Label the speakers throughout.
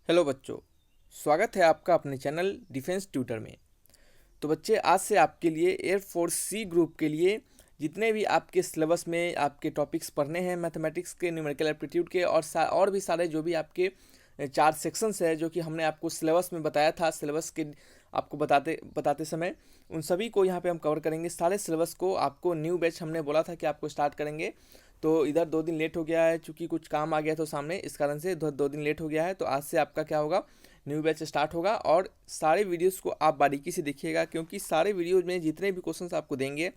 Speaker 1: Hello बच्चों, स्वागत है आपका अपने चैनल डिफेंस ट्यूटर में। तो बच्चे, आज से आपके लिए एयरफोर्स सी ग्रुप के लिए जितने भी आपके सिलेबस में आपके टॉपिक्स पढ़ने हैं मैथमेटिक्स के, न्यूमेरिकल एप्टीट्यूड के और भी सारे जो भी आपके 4 सेक्शंस है जो कि हमने आपको सिलेबस में बताया था, सिलेबस के आपको बताते समय उन सभी को यहाँ पे हम कवर करेंगे। सारे सिलेबस को आपको न्यू बैच हमने बोला था कि आपको स्टार्ट करेंगे, तो इधर 2 दिन लेट हो गया है क्योंकि कुछ काम आ गया तो सामने, इस कारण से 2 दिन लेट हो गया है। तो आज से आपका क्या होगा, न्यू बैच स्टार्ट होगा और सारे वीडियोस को आप बारीकी से देखिएगा, क्योंकि सारे वीडियोज में जितने भी क्वेश्चंस आपको देंगे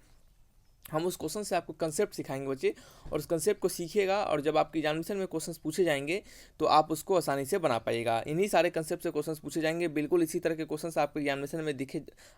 Speaker 1: हम उस क्वेश्चन से आपको कंसेप्ट सिखाएंगे बच्चे, और उस कंसेप्ट को सीखिएगा और जब आपकी एग्जामिनेशन में क्वेश्चंस पूछे जाएंगे तो आप उसको आसानी से बना पाइएगा। इन्हीं सारे कंसेप्ट से क्वेश्चंस पूछे जाएंगे, बिल्कुल इसी तरह के क्वेश्चंस आपको एग्जामिनेशन में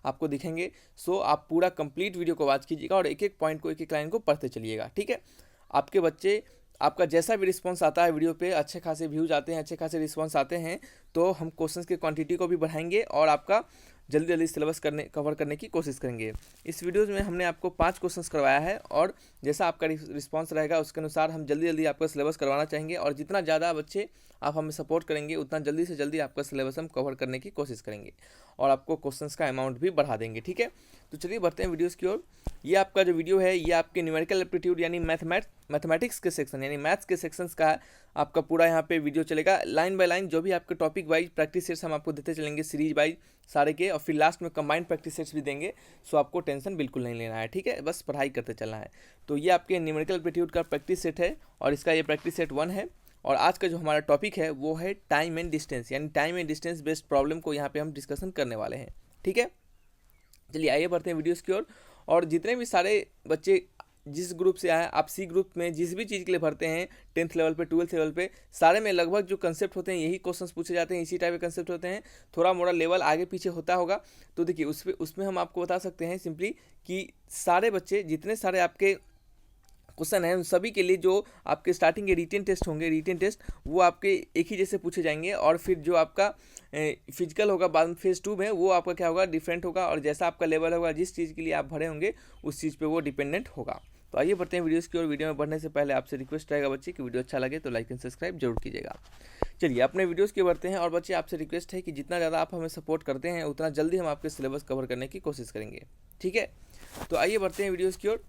Speaker 1: आपको दिखेंगे। सो आप पूरा कंप्लीट वीडियो को वॉच कीजिएगा और एक एक पॉइंट को, एक एक लाइन को पढ़ते चलिएगा, ठीक है। आपके बच्चे, आपका जैसा भी रिस्पांस आता है वीडियो पे, अच्छे खासे व्यूज आते हैं, अच्छे खासे रिस्पांस आते हैं, तो हम क्वेश्चंस की क्वांटिटी को भी बढ़ाएंगे और आपका जल्दी जल्दी सिलेबस कवर करने की कोशिश करेंगे। इस वीडियोज़ में हमने आपको 5 क्वेश्चंस करवाया है और जैसा आपका रिस्पांस रहेगा उसके अनुसार हम जल्दी जल्दी आपका सिलेबस करवाना चाहेंगे, और जितना ज़्यादा बच्चे आप हमें सपोर्ट करेंगे उतना जल्दी से जल्दी आपका सिलेबस हम कवर करने की कोशिश करेंगे और आपको क्वेश्चंस का अमाउंट भी बढ़ा देंगे, ठीक है। तो चलिए बढ़ते हैं वीडियोज़ की ओर। ये आपका जो वीडियो है ये आपके न्यूमेरिकल एप्टीट्यूड यानी मैथमेटिक्स के सेक्शन यानी मैथ्स के सेक्शंस का आपका पूरा यहाँ पे वीडियो चलेगा, लाइन बाय लाइन जो भी आपके टॉपिक वाइज प्रैक्टिस सेट्स हम आपको देते चलेंगे सीरीज वाइज सारे के, और फिर लास्ट में कंबाइंड प्रैक्टिस सेट्स भी देंगे। सो आपको टेंशन बिल्कुल नहीं लेना है, ठीक है, बस पढ़ाई करते चलना है। तो ये आपके न्यूमेरिकल एप्टीट्यूड का प्रैक्टिस सेट है और इसका ये प्रैक्टिस सेट 1 है। और आज का जो हमारा टॉपिक है वो है टाइम एंड डिस्टेंस, यानी time and distance based problem को यहाँ पे हम डिस्कशन करने वाले हैं, ठीक है। चलिए आइए बढ़ते हैं वीडियोस की ओर। और जितने भी सारे बच्चे जिस ग्रुप से आए, आप सी ग्रुप में जिस भी चीज़ के लिए भरते हैं 10th लेवल पे, 12th लेवल पे, सारे में लगभग जो कंसेप्ट होते हैं यही क्वेश्चंस पूछे जाते हैं, इसी टाइप के कंसेप्ट होते हैं। थोड़ा मोड़ा लेवल आगे पीछे होता होगा, तो देखिए उसमें हम आपको बता सकते हैं सिंपली कि सारे बच्चे जितने सारे आपके क्वेश्चन है उन सभी के लिए जो आपके स्टार्टिंग के रिटेन टेस्ट होंगे, रिटेन टेस्ट वो आपके एक ही जैसे पूछे जाएंगे, और फिर जो आपका फिजिकल होगा बाद में फेज़ 2 में वो आपका क्या होगा, डिफरेंट होगा, और जैसा आपका लेवल होगा जिस चीज़ के लिए आप भरे होंगे उस चीज़ पे वो डिपेंडेंट होगा। तो आइए बढ़ते हैं वीडियोस की ओर। वीडियो में बढ़ने से पहले आपसे रिक्वेस्ट रहेगा बच्चे कि वीडियो अच्छा लगे तो लाइक एंड सब्सक्राइब जरूर कीजिएगा। चलिए अपने वीडियोस की बढ़ते हैं, और बच्चे आपसे रिक्वेस्ट है कि जितना ज़्यादा आप हमें सपोर्ट करते हैं उतना जल्दी हम आपके सिलेबस कवर करने की कोशिश करेंगे, ठीक है। तो आइए बढ़ते हैं वीडियोज़ की ओर।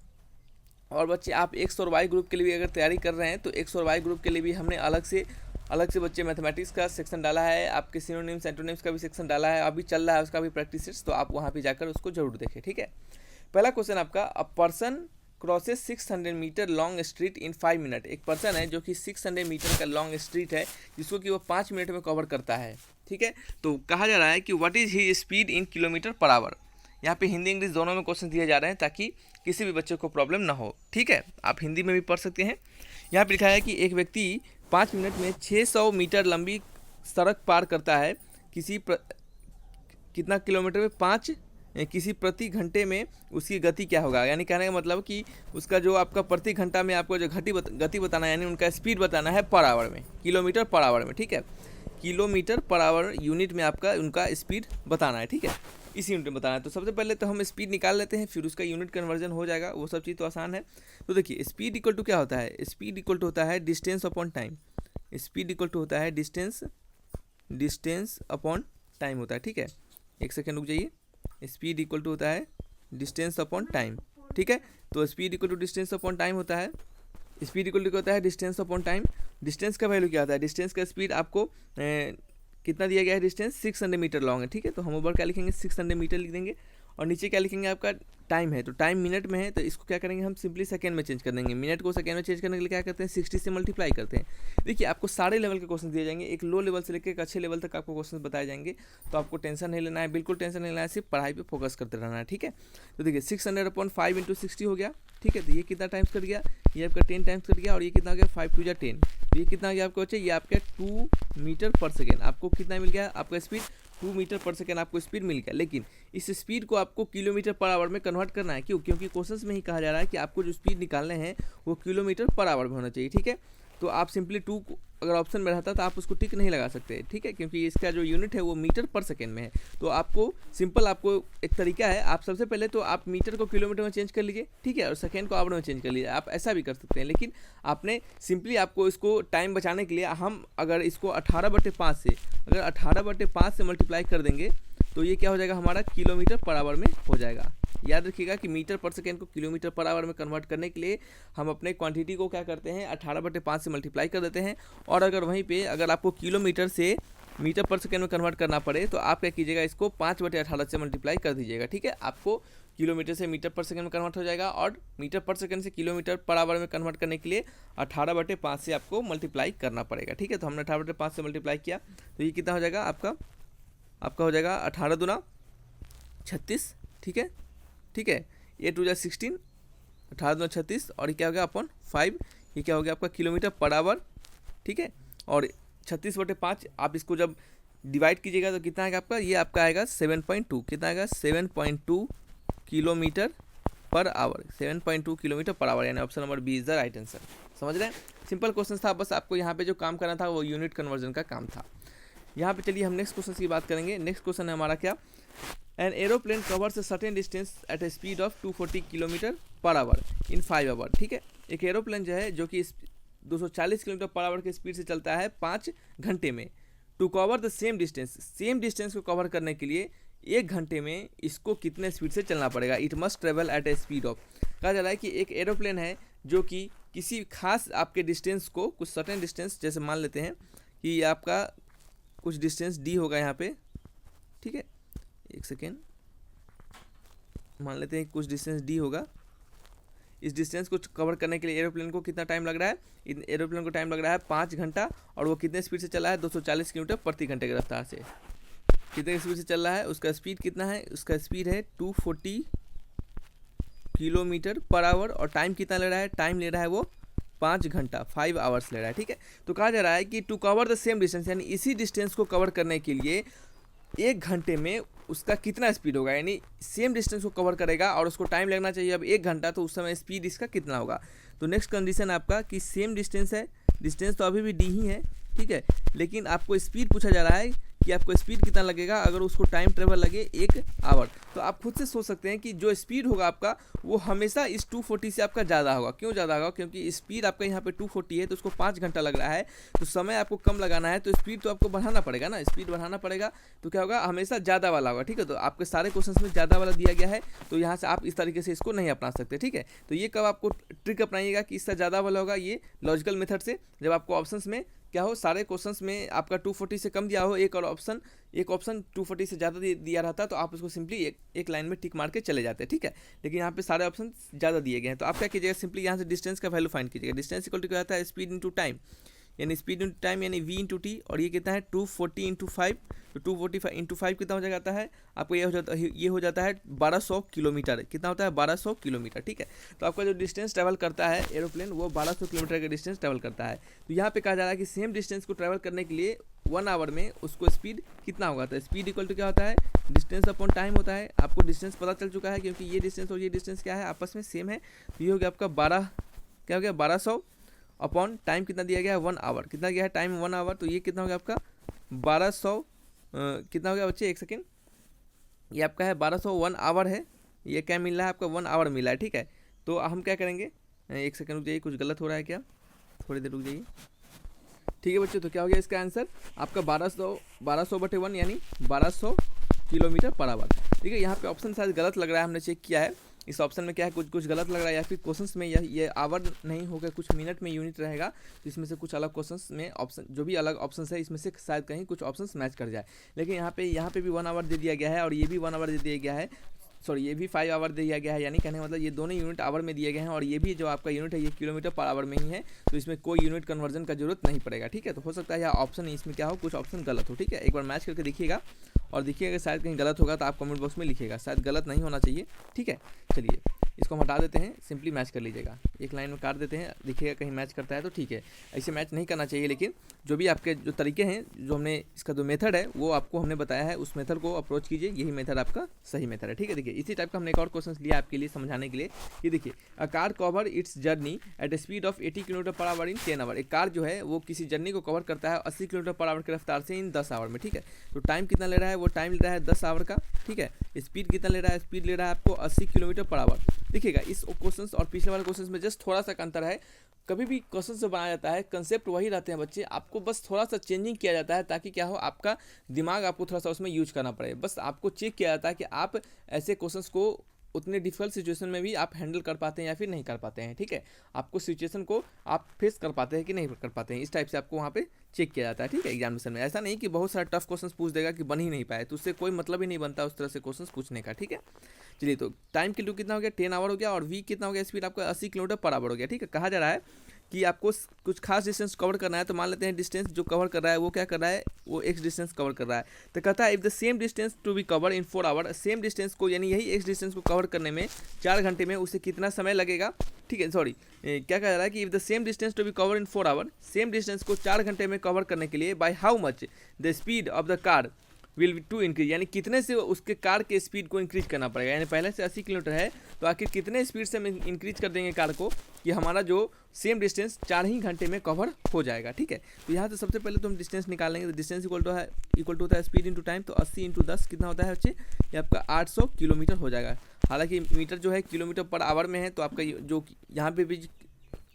Speaker 1: और बच्चे आप एक्स और वाई ग्रुप के लिए भी अगर तैयारी कर रहे हैं तो एक्स और वाई ग्रुप के लिए भी हमने अलग से बच्चे मैथमेटिक्स का सेक्शन डाला है, आपके सिनोनिम्स एंटोनिम्स का भी सेक्शन डाला है, अभी चल रहा है उसका भी प्रैक्टिस सेट्स, तो आप वहाँ पे जाकर उसको जरूर देखें, ठीक है। पहला क्वेश्चन आपका, a person crosses 600 metre long street in 5 minute. एक पर्सन है जो कि 600 मीटर का लॉन्ग स्ट्रीट है जिसको कि वो 5 मिनट में कवर करता है, ठीक है। तो कहा जा रहा है कि what is he speed in kilometre per our. यहाँ पे हिंदी इंग्लिश दोनों में क्वेश्चन दिए जा रहे हैं ताकि किसी भी बच्चे को प्रॉब्लम ना हो, ठीक है। आप हिंदी में भी पढ़ सकते हैं। यहाँ पे लिखा है कि एक व्यक्ति 5 मिनट में 600 मीटर लंबी सड़क पार करता है, कितना किलोमीटर में, 5 किसी प्रति घंटे में उसकी गति क्या होगा। यानी कहने का मतलब कि उसका जो आपका प्रति घंटा में आपको जो गति बताना है, यानी उनका स्पीड बताना है पर आवर में, किलोमीटर पर आवर में, ठीक है। किलोमीटर पर आवर यूनिट में आपका उनका स्पीड बताना है, ठीक है, इस यूनिट में बताना है। तो सबसे पहले तो हम स्पीड निकाल लेते हैं, फिर उसका यूनिट कन्वर्जन हो जाएगा, वो सब चीज़ तो आसान है। तो देखिए स्पीड इक्वल टू क्या होता है, स्पीड इक्वल टू होता है distance upon time. Speed equal to होता है डिस्टेंस अपॉन टाइम होता है, ठीक है। एक सेकेंड रुक जाइए। स्पीड इक्वल टू होता है डिस्टेंस अपॉन टाइम, ठीक है। तो speed equal to distance upon time होता है, स्पीड इक्वल टू होता है डिस्टेंस अपॉन टाइम। डिस्टेंस का वैल्यू क्या होता है, डिस्टेंस का स्पीड आपको कितना दिया गया है, डिस्टेंस 600 मीटर लॉन्ग है, ठीक है। तो हम ऊपर क्या लिखेंगे, 600 मीटर लिख देंगे, और नीचे क्या लिखेंगे, आपका टाइम है, तो टाइम मिनट में है तो इसको क्या करेंगे हम सिंपली सेकंड में चेंज कर देंगे। मिनट को सेकंड में चेंज करने के लिए क्या करते हैं, 60 से मल्टीप्लाई करते हैं। देखिए आपको सारे लेवल के क्वेश्चन दिए जाएंगे, एक लो लेवल से लेकर एक अच्छे लेवल तक आपको क्वेश्चन बताए जाएंगे, तो आपको टेंशन नहीं लेना है, बिल्कुल टेंशन नहीं लेना है, सिर्फ पढ़ाई पर फोकस करते रहना है, ठीक है। तो देखिए 600/5 × 60 हो गया, ठीक है। तो ये कितना टाइम्स कट गया, ये आपका 10 टाइम्स कट गया, और ये कितना हो गया 5 × 10, तो ये कितना हो गया आपको बच्चे, ये आपका 2 मीटर पर सेकेंड। आपको कितना मिल गया, आपका स्पीड 2 मीटर पर सेकेंड आपको स्पीड मिल गया। लेकिन इस स्पीड को आपको किलोमीटर पर आवर में कन्वर्ट करना है, क्यों, क्योंकि क्वेश्चंस में ही कहा जा रहा है कि आपको जो स्पीड निकालने हैं वो किलोमीटर पर आवर में होना चाहिए, ठीक है। तो आप सिंपली 2 अगर ऑप्शन में रहता तो आप उसको टिक नहीं लगा सकते, ठीक है, क्योंकि इसका जो यूनिट है वो मीटर पर सेकेंड में है। तो आपको सिंपल आपको एक तरीका है, आप सबसे पहले तो आप मीटर को किलोमीटर में चेंज कर लीजिए, ठीक है, और सेकेंड को आवर में चेंज कर लीजिए, आप ऐसा भी कर सकते हैं। लेकिन आपने सिंपली आपको इसको टाइम बचाने के लिए हम अगर इसको 18/5 से अगर 18/5 से मल्टीप्लाई कर देंगे तो ये क्या हो जाएगा, हमारा किलोमीटर पर आवर में हो जाएगा। याद रखिएगा कि मीटर पर सेकेंड को किलोमीटर पर आवर में कन्वर्ट करने के लिए हम अपने क्वांटिटी को क्या करते हैं, 18/5 से मल्टीप्लाई कर देते हैं। और अगर वहीं पे अगर आपको किलोमीटर से मीटर पर सेकेंड में कन्वर्ट करना पड़े तो आप क्या कीजिएगा, इसको 5/18 से मल्टीप्लाई कर दीजिएगा, ठीक है। आपको किलोमीटर से मीटर पर सेकेंड में कन्वर्ट हो जाएगा और मीटर पर सेकेंड से किलोमीटर पर आवर में कन्वर्ट करने के लिए 18/5 से आपको मल्टीप्लाई करना पड़ेगा, ठीक है। तो हमने 18/5 से मल्टीप्लाई किया तो ये कितना हो जाएगा, आपका हो जाएगा 18 दूना 36, ठीक है, ठीक है। 8 2 16, 18 दूना 36 और ये क्या हो गया अपॉन 5, ये क्या हो गया आपका किलोमीटर पर आवर, ठीक है। और 36/5 आप इसको जब डिवाइड कीजिएगा तो कितना आएगा आपका, ये आपका आएगा 7.2, कितना आएगा 7.2 kilometre per hour, 7.2 kilometre per hour, यानी option number B is the right answer. समझ रहे हैं, सिंपल क्वेश्चन था, बस आपको यहाँ पे जो काम करना था वो यूनिट कन्वर्जन का काम था। यहाँ पे चलिए हम नेक्स्ट क्वेश्चन की बात करेंगे। नेक्स्ट क्वेश्चन है हमारा क्या, an aeroplane covers a certain distance at a speed of 240 kilometre per hour in 5 hour, ठीक है। एक एरोप्लेन जो है जो कि 240 किलोमीटर पर आवर की स्पीड से चलता है 5 घंटे में। To cover the same distance को कवर करने के लिए 1 घंटे में इसको कितने स्पीड से चलना पड़ेगा। It must travel eight a speed of, कहा जा रहा है कि एक एरोप्लेन है जो कि किसी खास आपके डिस्टेंस को, कुछ सर्टेन डिस्टेंस, जैसे मान लेते हैं कि आपका कुछ डिस्टेंस डी होगा यहाँ पे, ठीक है, एक सेकेंड, मान लेते हैं कुछ डिस्टेंस डी होगा। इस डिस्टेंस को कवर करने के लिए एरोप्लेन को कितना टाइम लग रहा है, एरोप्लेन को टाइम लग रहा है 5 घंटा और वो कितने स्पीड से चला है, 240 किलोमीटर प्रति घंटे की रफ्तार से कितने स्पीड से चल रहा है। उसका स्पीड कितना है, उसका स्पीड है 240 किलोमीटर पर आवर और टाइम कितना ले रहा है, टाइम ले रहा है वो 5 घंटा, 5 आवर्स ले रहा है, ठीक है। तो कहा जा रहा है कि to cover the same distance, यानी इसी डिस्टेंस को कवर करने के लिए 1 घंटे में उसका कितना स्पीड होगा, यानी सेम डिस्टेंस को कवर करेगा और उसको टाइम लगना चाहिए अब 1 घंटा, तो उस समय स्पीड इसका कितना होगा। तो नेक्स्ट कंडीशन आपका कि सेम डिस्टेंस है, डिस्टेंस तो अभी भी डी ही है, ठीक है, लेकिन आपको स्पीड पूछा जा रहा है कि आपको स्पीड कितना लगेगा अगर उसको टाइम ट्रेवल लगे 1 आवर। तो आप खुद से सोच सकते हैं कि जो स्पीड होगा आपका वो हमेशा इस 240 से आपका ज़्यादा होगा। क्यों ज़्यादा होगा, क्योंकि स्पीड आपका यहाँ पे 240 है तो उसको 5 घंटा लग रहा है, तो समय आपको कम लगाना है तो स्पीड तो आपको बढ़ाना पड़ेगा ना, स्पीड बढ़ाना पड़ेगा तो क्या होगा, हमेशा ज़्यादा वाला होगा, ठीक है। तो आपके सारे क्वेश्चन में ज़्यादा वाला दिया गया है तो यहाँ से आप इस तरीके से इसको नहीं अपना सकते, ठीक है। तो ये कब आपको ट्रिक अपनाइएगा कि इससे ज़्यादा वाला होगा, ये लॉजिकल मेथड से, जब आपको ऑप्शंस में क्या हो, सारे क्वेश्चंस में आपका 240 से कम दिया हो, एक ऑप्शन 240 से ज़्यादा दिया रहता तो आप उसको सिंपली एक लाइन में टिक मार के चले जाते, ठीक है। लेकिन यहाँ पे सारे ऑप्शन ज़्यादा दिए गए हैं तो आप क्या कीजिएगा, सिंपली यहाँ से डिस्टेंस का वैल्यू फाइंड कीजिएगा। डिस्टेंस इक्वल टू क्या आता है, स्पीड इंटू टाइम, यानी स्पीड इंटू टाइम यानी v इंटू टी, और ये कितना है 240 इंटू 5, तो 245 इंटू 5 कितना हो जाता है आपको, ये हो जाता है 1200 किलोमीटर। कितना होता है 1200 किलोमीटर, ठीक है। तो आपका जो डिस्टेंस ट्रैवल करता है एरोप्लेन वो 1200 किलोमीटर का डिस्टेंस ट्रैवल करता है। तो यहाँ पे कहा जा रहा है कि सेम डिस्टेंस को ट्रैवल करने के लिए 1 आवर में उसको स्पीड कितना होगा। तो स्पीड इक्वल टू क्या होता है, डिस्टेंस अपॉन टाइम होता है। आपको डिस्टेंस पता चल चुका है क्योंकि ये डिस्टेंस और ये डिस्टेंस क्या है, आपस में सेम है। तो ये हो गया आपका 1200 अपॉन टाइम कितना दिया गया है 1 आवर, कितना गया है टाइम 1 आवर, तो ये कितना हो गया आपका 1200 कितना हो गया बच्चे, एक सेकेंड, ये आपका है 1201 आवर है, ये क्या मिल रहा है आपका 1 आवर मिला है, ठीक है। तो हम क्या करेंगे, एक सेकेंड रुक जाइए, कुछ गलत हो रहा है क्या, थोड़ी देर रुक जाइए, ठीक है बच्चों। तो क्या हो गया इसका आंसर आपका 1200/1 यानी 1200 किलोमीटर पर आवर, ठीक है। यहाँ पे ऑप्शन शायद गलत लग रहा है, हमने चेक किया है इस ऑप्शन में क्या है, कुछ गलत लग रहा है, या फिर क्वेश्चंस में ये आवर नहीं होगा, कुछ मिनट में यूनिट रहेगा, तो इसमें से कुछ अलग क्वेश्चंस में ऑप्शन, जो भी अलग ऑप्शंस है इसमें से शायद कहीं कुछ ऑप्शंस मैच कर जाए। लेकिन यहाँ पे भी 1 आवर दे दिया गया है और ये भी 1 आवर दे दिया गया है, सॉरी ये भी 5 आवर दिया गया है, यानी कहने का मतलब ये दोनों यूनिट आवर में दिए गए हैं और ये भी जो आपका यूनिट है ये किलोमीटर पर आवर में ही है, तो इसमें कोई यूनिट कन्वर्जन का जरूरत नहीं पड़ेगा, ठीक है। तो हो सकता है यह ऑप्शन इसमें क्या हो, कुछ ऑप्शन गलत हो, ठीक है। एक बार मैच करके देखिएगा और देखिएगा शायद कहीं गलत होगा तो आप कमेंट बॉक्स में लिखिएगा, शायद गलत नहीं होना चाहिए, ठीक है। चलिए इसको हम हटा देते हैं, सिंपली मैच कर लीजिएगा, एक लाइन में काट देते हैं, देखिएगा कहीं मैच करता है तो ठीक है, ऐसे मैच नहीं करना चाहिए। लेकिन जो भी आपके जो तरीके हैं, जो हमने इसका जो मेथड है वो आपको हमने बताया है, उस मेथड को अप्रोच कीजिए, यही मेथड आपका सही मेथड है, ठीक है। देखिए इसी टाइप का हमने एक और क्वेश्चन लिया आपके लिए समझाने के लिए। ये देखिए, a car cover its journey at a speed of 80 kilometre per hour in 10 hour. एक कार जो है वो किसी जर्नी को कवर करता है 80 किलोमीटर पर आवर की रफ्तार से इन 10 आवर में, ठीक है। तो टाइम कितना ले रहा है, वो टाइम ले रहा है 10 आवर का, ठीक है। स्पीड कितना ले रहा है, स्पीड ले रहा है आपको 80 किलोमीटर पर आवर। देखिएगा इस क्वेश्चन और पिछले वाले क्वेश्चन में जस्ट थोड़ा सा अंतर है। कभी भी क्वेश्चन जो बनाया जाता है कंसेप्ट वही रहते हैं बच्चे, आपको बस थोड़ा सा चेंजिंग किया जाता है ताकि क्या हो, आपका दिमाग आपको थोड़ा सा उसमें यूज करना पड़े। बस आपको चेक किया जाता है कि आप ऐसे क्वेश्चंस को उतने डिफिकल्ट सिचुएशन में भी आप हैंडल कर पाते हैं या फिर नहीं कर पाते हैं, ठीक है। आपको सिचुएशन को आप फेस कर पाते हैं कि नहीं कर पाते हैं, इस टाइप से आपको वहाँ पे चेक किया जाता है, ठीक है। एग्जामिनेशन में ऐसा नहीं कि बहुत सारा टफ क्वेश्चन पूछ देगा कि बन ही नहीं पाए, तो उससे कोई मतलब ही नहीं बनता उस तरह से क्वेश्चन पूछने का, ठीक है। चलिए, तो टाइम के लिए कितना हो गया, 10 आवर हो गया, और वी कितना हो गया, स्पीड आपका 80 किलोमीटर पर आवर हो गया, ठीक है। कहा जा रहा है कि आपको कुछ खास डिस्टेंस कवर करना है, तो मान लेते हैं डिस्टेंस जो कवर कर रहा है वो क्या कर रहा है, वो एक्स डिस्टेंस कवर कर रहा है। तो कहता है if the same distance to be cover in 4 hour, same distance को यानी यही एक्स डिस्टेंस को कवर करने में 4 घंटे में उसे कितना समय लगेगा, ठीक है। सॉरी, क्या कह रहा है कि if the same distance to be cover in 4 hour, same distance को 4 घंटे में कवर करने के लिए by how much the speed of the car will be to increase, यानी कितने से उसके कार के स्पीड को इंक्रीज करना पड़ेगा। यानी पहले से 80 किलोमीटर है तो आखिर कितने स्पीड से हम इंक्रीज कर देंगे कार को कि हमारा जो सेम डिस्टेंस 4 ही घंटे में कवर हो जाएगा, ठीक है। तो यहाँ से सबसे पहले तो हम डिस्टेंस निकालेंगे, तो डिस्टेंस इक्वल टू होता है स्पीड इंटू टाइम, तो 80 इंटू 10 कितना होता है बच्चे, ये आपका 800 किलोमीटर हो जाएगा। हालांकि मीटर जो है किलोमीटर पर आवर में है, तो आपका जो यहाँ पे भी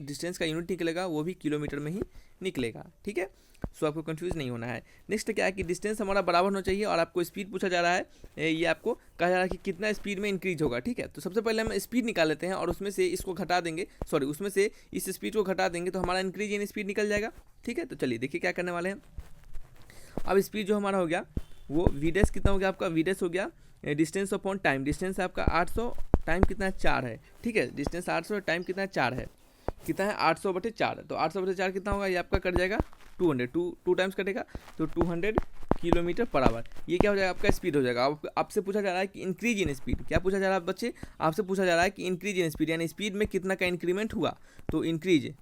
Speaker 1: डिस्टेंस का यूनिट निकलेगा वो भी किलोमीटर में ही निकलेगा, ठीक है। सो आपको कंफ्यूज नहीं होना है। नेक्स्ट क्या है कि डिस्टेंस हमारा बराबर होना चाहिए और आपको स्पीड पूछा जा रहा है, ये आपको कहा जा रहा है कि कितना स्पीड में इंक्रीज होगा, ठीक है। तो सबसे पहले हम स्पीड निकाल लेते हैं और उसमें से इसको घटा देंगे, सॉरी उसमें से इस स्पीड को घटा देंगे तो हमारा इंक्रीज इन स्पीड निकल जाएगा, ठीक है। तो चलिए देखिए क्या करने वाले हैं। अब स्पीड जो हमारा हो गया वो वी डैश कितना हो गया आपका, वी डैश हो गया डिस्टेंस अपॉन टाइम, डिस्टेंस आपका 800, टाइम कितना है 4 है, ठीक है। डिस्टेंस 800, टाइम कितना है 4 है, कितना है 800/4, तो 800/4 कितना होगा, ये आपका कट जाएगा 200, टू टाइम्स कटेगा तो 200 किलोमीटर पर आवर। ये क्या हो जाएगा आपका स्पीड हो जाएगा। आपसे पूछा जा रहा है कि इंक्रीज इन स्पीड, क्या पूछा जा रहा है बच्चे, आपसे पूछा जा रहा है कि इंक्रीज इन स्पीड यानी स्पीड में कितना का इंक्रीमेंट हुआ, तो इंक्रीज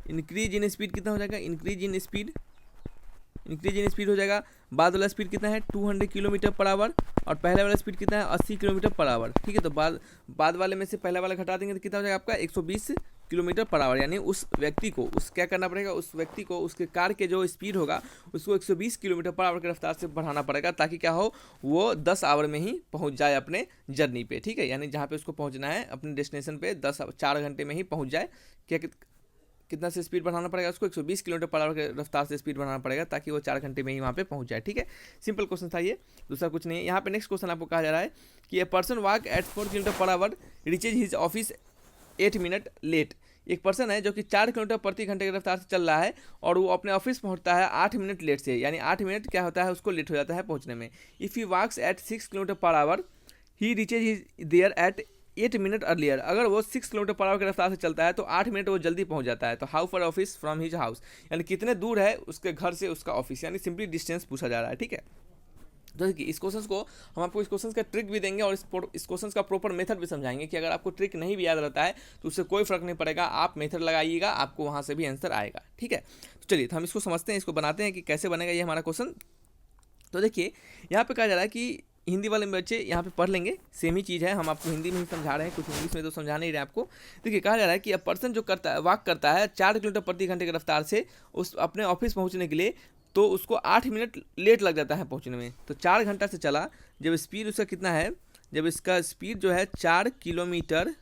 Speaker 1: इन स्पीड कितना हो जाएगा, इंक्रीज इन स्पीड हो जाएगा। बाद वाला स्पीड कितना है 200 किलोमीटर पर आवर और पहले वाला स्पीड कितना है 80 किलोमीटर पर आवर, ठीक है। तो बाद वाले में से पहले वाला घटा देंगे तो कितना हो जाएगा आपका 120 किलोमीटर पर आवर। यानी उस व्यक्ति को क्या करना पड़ेगा, उस व्यक्ति को उसके कार के जो स्पीड होगा उसको 120 किलोमीटर पर आवर की रफ्तार से बढ़ाना पड़ेगा ताकि क्या हो, वो 10 आवर में ही पहुंच जाए अपने जर्नी पे, ठीक है। यानी जहाँ पे उसको पहुंचना है अपने डेस्टिनेशन पे 4 घंटे में ही पहुंच जाए। क्या कितना से स्पीड बढ़ाना पड़ेगा उसको, 120 किलोमीटर पर आवर के रफ्तार से स्पीड बढ़ाना पड़ेगा ताकि वो 4 घंटे में ही वहाँ पे पहुँच जाए, ठीक है। सिंपल क्वेश्चन था ये, दूसरा कुछ नहीं है। यहाँ पे नेक्स्ट क्वेश्चन आपको कहा जा रहा है कि a person walk at 4 kilometre per hour reaches his office 8 minute late. एक पर्सन है जो कि 4 किलोमीटर प्रति घंटे की रफ्तार से चल रहा है और वो अपने ऑफिस पहुंचता है 8 मिनट लेट से, यानी 8 मिनट क्या होता है उसको लेट हो जाता है पहुंचने में। If he walks at 6 kilometre per hour he reaches his there at 8 minute earlier. अगर वो 6 किलोमीटर पर आवर की रफ्तार से चलता है तो 8 मिनट वो जल्दी पहुंच जाता है। तो how for office from his house, यानी कितने दूर है उसके घर से उसका ऑफिस, यानी सिंपली डिस्टेंस पूछा जा रहा है, ठीक है। तो देखिए इस क्वेश्चन को हम आपको इस क्वेश्चन का ट्रिक भी देंगे और इस क्वेश्चन का प्रॉपर मेथड भी समझाएंगे कि अगर आपको ट्रिक नहीं भी याद रहता है तो उससे कोई फर्क नहीं पड़ेगा, आप मेथड लगाइएगा आपको वहाँ से भी आंसर आएगा, ठीक है। तो चलिए तो हम इसको समझते हैं, इसको बनाते हैं कि कैसे बनेगा ये हमारा क्वेश्चन। तो देखिए यहाँ पे कहा जा रहा है कि हिंदी वाले बच्चे यहाँ पे पढ़ लेंगे, सेम ही चीज़ है, हम आपको हिंदी में ही समझा रहे हैं, कुछ इंग्लिश में तो समझा नहीं रहे आपको। देखिए कहा जा रहा है कि अब पर्सन जो वॉक करता है 4 किलोमीटर प्रति घंटे की रफ्तार से उस अपने ऑफिस पहुँचने के लिए, तो उसको 8 मिनट लेट लग जाता है पहुँचने में। तो 4 घंटा से चला, जब स्पीड उसका कितना है, जब इसका स्पीड जो है 4 किलोमीटर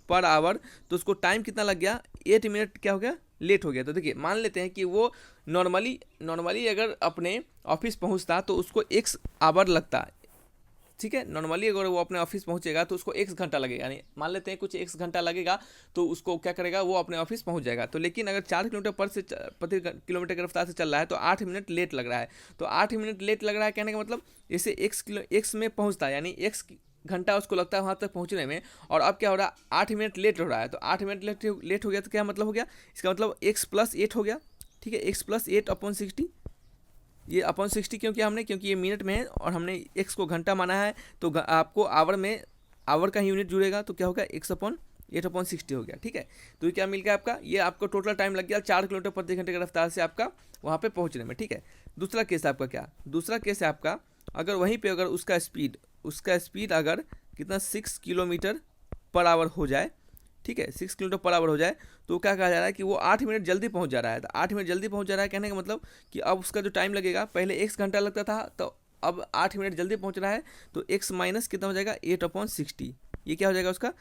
Speaker 1: पर आवर, तो उसको टाइम कितना लग गया, 8 मिनट क्या हो गया, लेट हो गया। तो देखिए मान लेते हैं कि वो नॉर्मली अगर अपने ऑफिस पहुंचता तो उसको 1 आवर लगता, ठीक है। नॉर्मली अगर वो अपने ऑफिस पहुंचेगा तो उसको 1 घंटा लगेगा, यानी मान लेते हैं कुछ 1 घंटा लगेगा तो उसको क्या करेगा, वो अपने ऑफिस पहुंच जाएगा। तो लेकिन अगर 4 किलोमीटर प्रति किलोमीटर की रफ्तार से चल रहा है तो 8 मिनट लेट लग रहा है। तो 8 मिनट लेट लग रहा है कहने का मतलब जैसे एक्स में पहुँचता है, यानी एक्स घंटा उसको लगता है वहाँ तक पहुँचने में, और अब क्या हो रहा है 8 मिनट लेट हो रहा है। तो 8 मिनट लेट हो गया तो क्या मतलब हो गया, इसका मतलब x+8 हो गया, ठीक है। x+8/60, ये /60 क्यों किया हमने, क्योंकि ये मिनट में है और हमने x को घंटा माना है, तो आपको आवर में आवर का यूनिट जुड़ेगा तो क्या होगा 8/60 हो गया, ठीक है। तो ये क्या मिल गया आपका, ये आपको टोटल टाइम लग गया 4 किलोमीटर प्रति घंटे की रफ्तार से आपका वहाँ पे पहुँचने में, ठीक है। दूसरा केस है आपका क्या, दूसरा केस है आपका अगर वहीं पे अगर उसका स्पीड अगर कितना 6 किलोमीटर पर आवर हो जाए, ठीक है, 6 किलोमीटर पर आवर हो जाए, तो क्या कहा जा रहा है कि वो 8 मिनट जल्दी पहुंच जा रहा है। तो 8 मिनट जल्दी पहुंच जा रहा है कहने का मतलब कि अब उसका जो टाइम लगेगा, पहले x घंटा लगता था तो अब 8 मिनट जल्दी पहुंच रहा है, तो x माइनस कितना हो जाएगा 8/60, ये क्या हो जाएगा उसका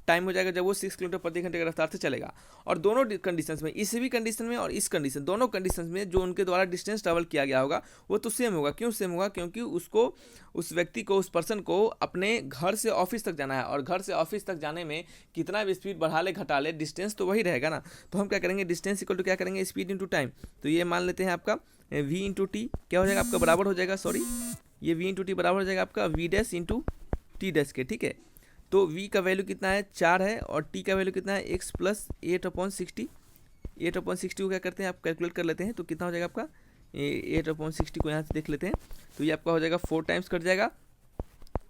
Speaker 1: टाइम हो जाएगा जब वो 6 किलोमीटर प्रति घंटे की रफ्तार से चलेगा। और दोनों कंडीशन में, इस भी कंडीशन में और इस कंडीशन, दोनों कंडीशन में जो उनके द्वारा डिस्टेंस ट्रेवल किया गया होगा वो तो सेम होगा। क्यों सेम होगा, क्योंकि उसको, उस व्यक्ति को, उस पर्सन को अपने घर से ऑफिस तक जाना है, और घर से ऑफिस तक जाने में कितना भी स्पीड बढ़ा ले घटा ले डिस्टेंस तो वही रहेगा ना। तो हम क्या करेंगे, डिस्टेंस इक्वल टू क्या करेंगे, स्पीड इंटू टाइम। तो ये मान लेते हैं आपका v इंटू टी क्या हो जाएगा आपका, बराबर हो जाएगा, सॉरी ये v इंटू टी बराबर हो जाएगा आपका v dash into T dash के, ठीक है। तो v का वैल्यू कितना है 4 है, और t का वैल्यू कितना है x प्लस 8/60। 8/60 को क्या करते हैं आप कैलकुलेट कर लेते हैं, तो कितना हो जाएगा आपका 8/60 को यहाँ से देख लेते हैं, तो ये आपका हो जाएगा 4 टाइम्स कट जाएगा,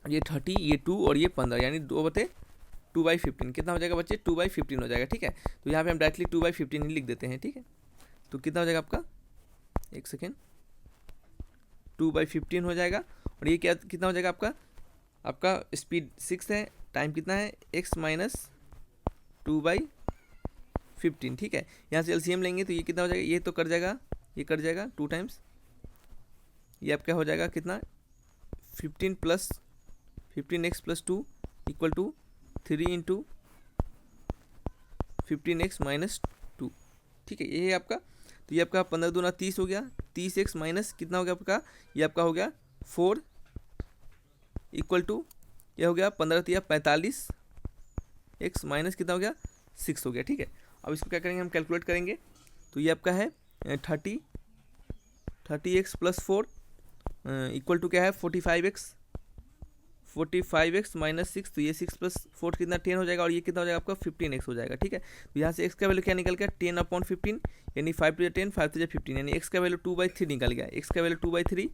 Speaker 1: ये 30, ये 2 और ये 15, यानी 2/2/15 कितना हो जाएगा बच्चे 2/15 हो जाएगा, ठीक है। तो यहाँ पे हम डायरेक्टली 2/15 ही लिख देते हैं, ठीक है। तो कितना हो जाएगा आपका, एक सेकेंड, 2/15 हो जाएगा, और ये क्या कितना हो जाएगा आपका स्पीड 6 है, टाइम कितना है x माइनस 2/15, ठीक है। यहाँ से एलसीएम लेंगे तो ये कितना हो जाएगा, ये तो कट जाएगा, ये कट जाएगा 2 टाइम्स, ये आपका हो जाएगा कितना 15x plus 2 equal to 3 into 15x minus 2, ठीक है। ये है आपका, तो ये आपका 15 दूना 30 हो गया, 30x माइनस कितना हो गया आपका, ये आपका हो गया 4 इक्वल टू ये हो गया 15 तिया 45, x माइनस कितना हो गया 6 हो गया, ठीक है। अब इसको क्या करेंगे हम कैलकुलेट करेंगे, तो ये आपका है 30x प्लस 4 इक्वल टू क्या है 45x माइनस 6, तो ये 6 प्लस 4 कितना 10 हो जाएगा, और ये कितना हो जाएगा आपका 15x हो जाएगा, ठीक है। तो यहाँ से x का वैल्यू क्या निकल गया 10/15, यानी 5 to 10 5 to 15, यानी x का वैल्यू 2/3 निकल गया, x का वैल्यू 2/3।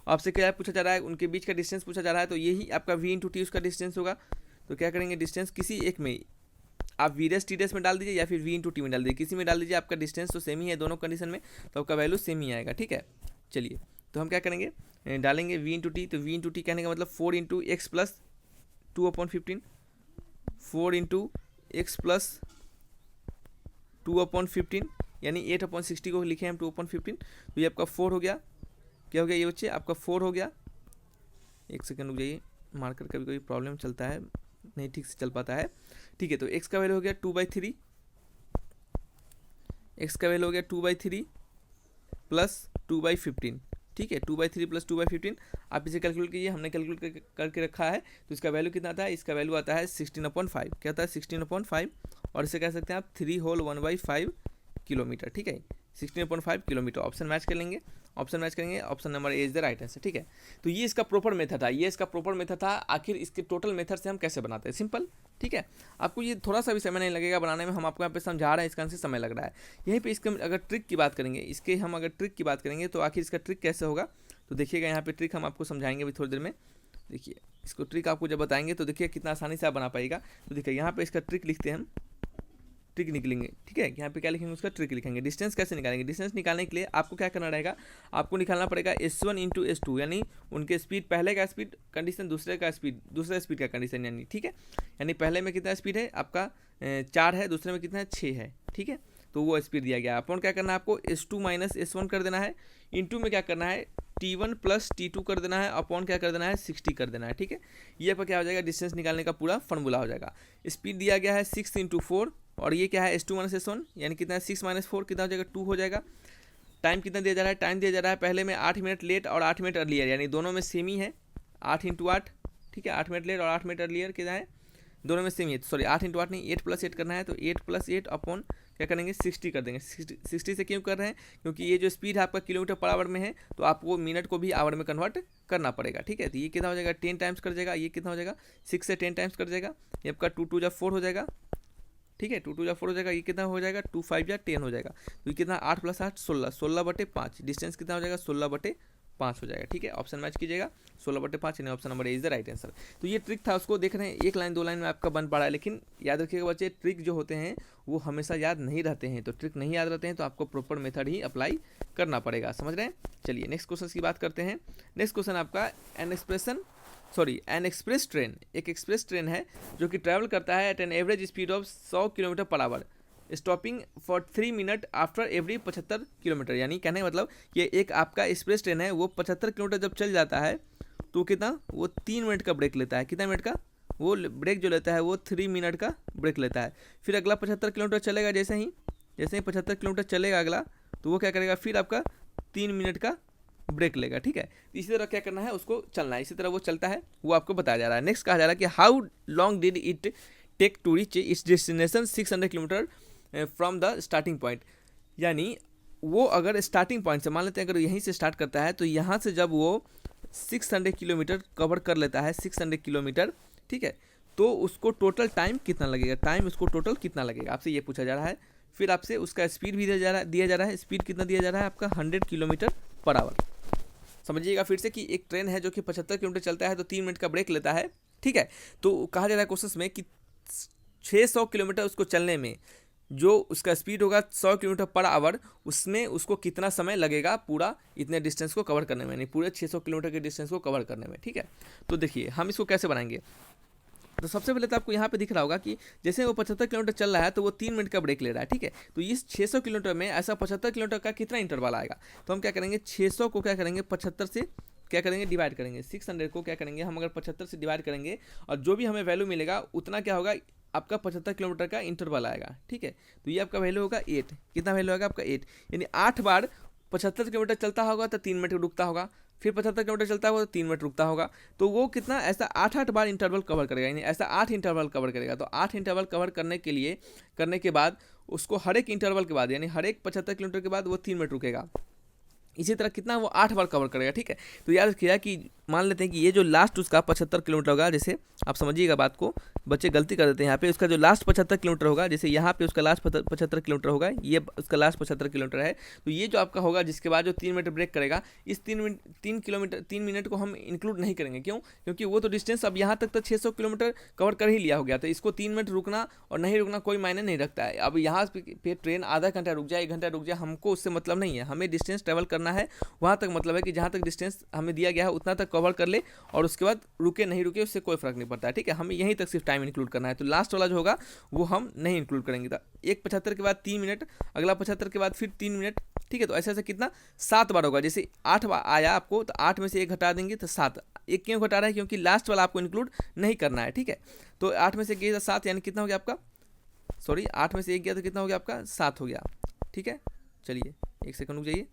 Speaker 1: आपसे क्या पूछा जा रहा है, उनके बीच का डिस्टेंस पूछा जा रहा है, तो यही आपका v इंटू टी उसका डिस्टेंस होगा। तो क्या करेंगे, डिस्टेंस किसी एक में आप v डैश टी डैश में डाल दीजिए या फिर v इंटू टी में डाल दीजिए, किसी में डाल दीजिए, आपका डिस्टेंस तो सेम ही है दोनों कंडीशन में, तो आपका वैल्यू सेम ही आएगा, ठीक है। चलिए तो हम क्या करेंगे, डालेंगे v इंटू टी, तो v इंटू टी कहने का मतलब 4 into x plus 2/15, 4 into x plus 2/15, यानी 8/60 को लिखे हम 2/15, तो ये आपका 4 हो गया, क्या हो गया ये बच्चे आपका 4 हो गया। एक सेकंड रुक जाइए, मार्कर कभी कभी प्रॉब्लम चलता है, नहीं ठीक से चल पाता है, ठीक है। तो x का वैल्यू हो गया 2/3, x का वैल्यू हो गया 2/3 प्लस 2/15, ठीक है। 2/3 प्लस 2/15 आप इसे कैलकुलेट कीजिए, हमने कैलकुलेट करके रखा है, तो इसका वैल्यू कितना आता है, इसका वैल्यू आता है 16/5, क्या आता है 16/5, और इसे कह सकते हैं आप 3 होल 1/5 किलोमीटर, ठीक है, 16/5 किलोमीटर। ऑप्शन मैच कर लेंगे, ऑप्शन मैच करेंगे, option number A is the right answer, ठीक है। तो ये इसका प्रॉपर मेथड था, ये इसका प्रॉपर मेथड था। आखिर इसके टोटल मेथड से हम कैसे बनाते हैं, सिंपल, ठीक है। आपको ये थोड़ा सा भी समय नहीं लगेगा बनाने में, हम आपको यहाँ पे समझा रहे हैं, इसका आंसर समय लग रहा है। यहीं पे इसके अगर ट्रिक की बात करेंगे, इसके हम अगर ट्रिक की बात करेंगे तो आखिर इसका ट्रिक कैसे होगा, तो देखिएगा यहाँ पे ट्रिक हम आपको समझाएंगे अभी थोड़ी देर में। देखिए इसको ट्रिक आपको जब बताएंगे तो देखिए कितना आसानी से आप बना पाएगा। तो देखिए यहाँ पे इसका ट्रिक लिखते हैं हम, ट्रिक निकलेंगे, ठीक है। यहाँ पे क्या लिखेंगे, उसका ट्रिक लिखेंगे। डिस्टेंस कैसे निकालेंगे, डिस्टेंस निकालने के लिए आपको क्या करना रहेगा, आपको निकालना पड़ेगा s1 इंटू s2, यानी उनके स्पीड, पहले का स्पीड कंडीशन, दूसरे का स्पीड, दूसरे स्पीड का कंडीशन, यानी ठीक है। यानी पहले में कितना स्पीड है आपका 4 है, दूसरे में कितना है 6 है, ठीक है। तो वो स्पीड दिया गया, अपॉन क्या करना है आपको s2 माइनस s1 कर देना है, इंटू में क्या करना है t1 प्लस t2 कर देना है, अपॉन क्या कर देना है 60 कर देना है, ठीक है। ये आपका क्या हो जाएगा, डिस्टेंस निकालने का पूरा फॉर्मूला हो जाएगा। स्पीड दिया गया है 6 इंटू 4, और ये क्या है s2 माइनस s1, यानी कितना है 6 माइनस 4 कितना हो जाएगा 2 हो जाएगा। टाइम कितना दिया जा रहा है, टाइम दिया जा रहा है पहले में 8 मिनट लेट और 8 मिनट अर्लियर, यानी दोनों में सेम ही है, 8 इंटू 8, ठीक है। 8 मिनट लेट और 8 मिनट अर्लियर कितना है, दोनों में सेम ही है, सॉरी 8 इंटू 8 नहीं 8 प्लस 8 करना है, तो 8 प्लस 8 अपॉन क्या करेंगे 60 कर देंगे। 60 से क्यों कर रहे हैं, क्योंकि ये जो स्पीड है आपका किलोमीटर पर आवर में है, तो आपको मिनट को भी आवर में कन्वर्ट करना पड़ेगा, ठीक है। तो ये कितना हो जाएगा 10 टाइम्स कर जाएगा, ये कितना हो जाएगा 6 से 10 टाइम्स कर जाएगा, ये आपका 2 2 4 हो जाएगा, ठीक है। 2 2 4 हो जाएगा, ये कितना हो जाएगा 2 5 10 हो जाएगा, तो ये कितना 8 प्लस 8 16, 16/5, डिस्टेंस कितना हो जाएगा 16/5, 5 हो जाएगा। ठीक है, ऑप्शन मैच कीजिएगा 16/5, यानी option number A is the right answer. तो ये ट्रिक था, उसको देख रहे हैं 1 लाइन 2 लाइन में आपका बन पा रहा है, लेकिन याद रखिएगा बच्चे ट्रिक जो होते हैं वो हमेशा याद नहीं रहते हैं। तो ट्रिक नहीं याद रहते हैं तो आपको प्रॉपर मेथड ही अप्लाई करना पड़ेगा, समझ रहे हैं। चलिए नेक्स्ट क्वेश्चन की बात करते हैं। नेक्स्ट क्वेश्चन आपका एन एक्सप्रेस ट्रेन, एक एक्सप्रेस ट्रेन है जो कि ट्रैवल करता है at an average speed of 100 kilometre per hour, stopping for 3 minute after every 75 kilometre. यानी कहने का मतलब ये एक आपका एक्सप्रेस ट्रेन है, वो 75 किलोमीटर जब चल जाता है तो कितना, वो 3 मिनट का ब्रेक लेता है। कितना मिनट का वो ब्रेक जो लेता है वो 3 मिनट का ब्रेक लेता है। फिर अगला 75 किलोमीटर चलेगा, जैसे ही 75 किलोमीटर चलेगा अगला, तो वो क्या करेगा, फिर आपका 3 मिनट का ब्रेक लेगा। ठीक है, इसी तरह क्या करना है, उसको चलना है, इसी तरह वो चलता है, वो आपको बताया जा रहा है। नेक्स्ट कहा जा रहा है कि how long did it take to reach its destination 600 kilometre from the starting point. यानी वो अगर स्टार्टिंग पॉइंट से, मान लेते हैं अगर यहीं से स्टार्ट करता है, तो यहाँ से जब वो 600 किलोमीटर कवर कर लेता है, 600 किलोमीटर, ठीक है, तो उसको टोटल टाइम कितना लगेगा, टाइम उसको टोटल कितना लगेगा, आपसे ये पूछा जा रहा है। फिर आपसे उसका स्पीड भी दिया जा रहा है, स्पीड कितना दिया जा रहा है आपका 100 किलोमीटर पर आवर। समझिएगा फिर से कि एक ट्रेन है जो कि 75 किलोमीटर चलता है तो 3 मिनट का ब्रेक लेता है। ठीक है, तो कहा जा रहा है क्वेश्चन में कि 600 किलोमीटर उसको चलने में जो उसका स्पीड होगा 100 किलोमीटर पर आवर, उसमें उसको कितना समय लगेगा पूरा इतने डिस्टेंस को कवर करने में, यानी पूरे 600 किलोमीटर के डिस्टेंस को कवर करने में। ठीक है, तो देखिए हम इसको कैसे बनाएंगे। तो सबसे पहले तो आपको यहाँ पे दिख रहा होगा कि जैसे वो 75 किलोमीटर चल रहा है तो वो 3 मिनट का ब्रेक ले रहा है। ठीक है, तो इस 600 किलोमीटर में ऐसा 75 किलोमीटर का कितना इंटरवल आएगा, तो हम क्या करेंगे, 600 को क्या करेंगे 75 से क्या करेंगे डिवाइड करेंगे, 600 को क्या करेंगे हम अगर 75 से डिवाइड करेंगे, और जो भी हमें वैल्यू मिलेगा उतना क्या होगा, आपका 75 किलोमीटर का इंटरवल आएगा। ठीक है, तो ये आपका वैल्यू होगा 8। कितना वैल्यू आएगा आपका 8, यानी 8 बार 75 किलोमीटर चलता होगा तो 3 मिनट रुकता होगा, फिर 75 किलोमीटर चलता होगा तो 3 मिनट रुकता होगा, तो वो कितना ऐसा 8 बार इंटरवल कवर करेगा, यानी ऐसा 8 इंटरवल कवर करेगा। तो 8 इंटरवल कवर करने के बाद उसको हर एक इंटरवल के बाद, यानी हर एक 75 किलोमीटर के बाद वो 3 मिनट रुकेगा। इसी तरह कितना वो 8 बार कवर करेगा। ठीक है, तो याद रखिएगा कि मान लेते हैं कि ये जो लास्ट उसका 75 किलोमीटर होगा, जैसे आप समझिएगा बात को, बच्चे गलती कर देते हैं यहाँ पे, उसका जो लास्ट 75 किलोमीटर होगा, जैसे यहाँ पे उसका लास्ट 75 किलोमीटर होगा, ये उसका लास्ट 75 किलोमीटर है, तो ये जो आपका होगा जिसके बाद जो 3 मिनट ब्रेक करेगा, इस 3 मिनट को हम इंक्लूड नहीं करेंगे। क्यों, क्योंकि वो तो डिस्टेंस अब यहाँ तक तो 600 किलोमीटर कवर कर ही लिया हो गया, तो इसको 3 मिनट रुकना और नहीं रुकना कोई मायने नहीं रखता है। अब यहाँ पे ट्रेन आधा घंटा रुक जाए, 1 घंटा रुक जाए, हमको उससे मतलब नहीं है, हमें डिस्टेंस ट्रेवल करना है, वहाँ तक मतलब है कि जहाँ तक डिस्टेंस हमें दिया गया है उतना तक कवर कर ले, और उसके बाद रुके नहीं रुके उससे कोई फर्क नहीं पड़ता है। ठीक है, हमें यहीं तक सिर्फ टाइम इंक्लूड करना है, तो लास्ट वाला जो होगा वो हम नहीं इंक्लूड करेंगे। तो एक 75 के बाद 3 मिनट, अगला 75 के बाद फिर 3 मिनट। ठीक है, तो ऐसे ऐसे कितना 7 बार होगा। जैसे 8 बार आया आपको तो 8 में से 1 घटा देंगे तो 7। एक क्यों घटा रहा है, क्योंकि लास्ट वाला आपको इंक्लूड नहीं करना है। ठीक है, तो 8 में से गया 7, यानी कितना हो गया आपका, सॉरी 8 में से 1 गया तो कितना हो गया आपका 7 हो गया। ठीक है, चलिए 1 सेकंड रुक जाइए।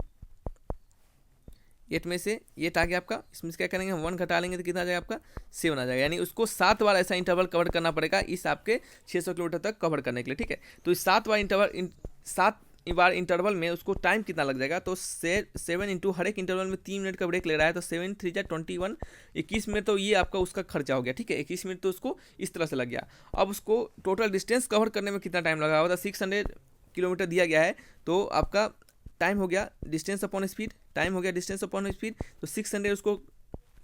Speaker 1: 8 में से 8 आ गया आपका, इसमें से क्या करेंगे हम 1 घटा लेंगे तो कितना आ जाएगा आपका 7 आ जाएगा, यानी उसको 7 बार ऐसा इंटरवल कवर करना पड़ेगा इस आपके 600 किलोमीटर तक कवर करने के लिए। ठीक है, तो इस 7 बार इंटरवल में उसको टाइम कितना लग जाएगा, तो 7 इंटू हर एक इंटरवल में 3 मिनट का ब्रेक ले रहा है, तो 7 3 जा 21, 21 मिनट, तो ये आपका उसका खर्चा हो गया। ठीक है, 21 मिनट तो उसको इस तरह से लग गया। अब उसको टोटल डिस्टेंस कवर करने में कितना टाइम लगा होगा, 600 किलोमीटर दिया गया है, तो आपका टाइम हो गया डिस्टेंस अपॉन स्पीड, टाइम हो गया डिस्टेंस अपॉन स्पीड, तो 600 उसको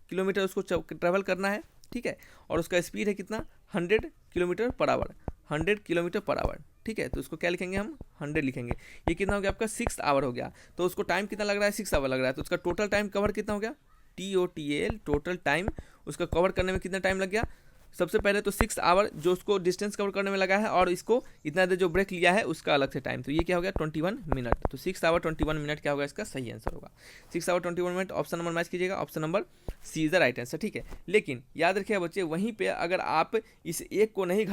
Speaker 1: किलोमीटर उसको ट्रैवल करना है। ठीक है, और उसका स्पीड है कितना 100 kilometre per our, 100 kilometre per our. ठीक है, तो उसको क्या लिखेंगे हम 100 लिखेंगे। ये कितना हो गया आपका 6 आवर हो गया, तो उसको टाइम कितना लग रहा है 6 आवर लग रहा है, तो उसका टोटल टाइम कवर कितना हो गया, TOTL टोटल टाइम उसका कवर करने में कितना टाइम लग गया। सबसे पहले तो 6 आवर जो उसको डिस्टेंस कवर करने में लगा है, और इसको इतना देर जो ब्रेक लिया है उसका अलग से टाइम, तो ये क्या हो गया 21 मिनट। तो 6 आवर 21 मिनट क्या होगा, इसका सही आंसर होगा 6 hour 21 minute. Option number match कीजिएगा, option number C is the right answer. ठीक है, लेकिन याद रखिए बच्चे, वहीं पे अगर आप इस एक को नहीं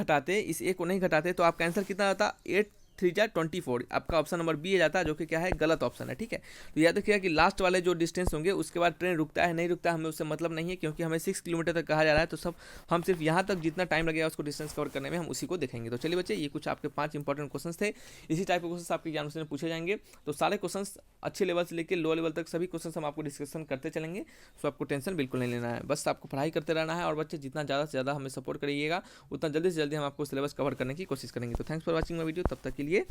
Speaker 1: घटाते तो आपका आंसर कितना आता 8 3 जा 24, आपका ऑप्शन नंबर बी जाता है, जो कि क्या है गलत ऑप्शन है। ठीक है, तो याद रखिएगा कि लास्ट वाले जो डिस्टेंस होंगे उसके बाद ट्रेन रुकता है नहीं रुकता हमें उससे मतलब नहीं है, क्योंकि हमें 6 किलोमीटर तक कहा जा रहा है, तो सब हम सिर्फ यहाँ तक जितना टाइम लगेगा उसको डिस्टेंस कवर करने में हम उसी को देखेंगे। तो चलिए बच्चे, ये कुछ आपके 5 इंपॉर्टेंट क्वेश्चन थे। इसी टाइप के क्वेश्चन आपके एग्जाम से पूछे जाएंगे, तो सारे क्वेश्चन अच्छे लेवल से लेकर लो लेवल तक सभी क्वेश्चन हम आपको डिस्कशन करते चलेंगे, तो आपको टेंशन बिल्कुल नहीं लेना है, बस आपको पढ़ाई करते रहना है। और बच्चे जितना ज़्यादा से ज़्यादा हमें सपोर्ट करिएगा उतना जल्दी से जल्दी हम आपको सिलेबस कवर करने की कोशिश करेंगे। तो thanks for watching my video, तब तक के लिए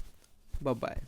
Speaker 1: बाय बाय।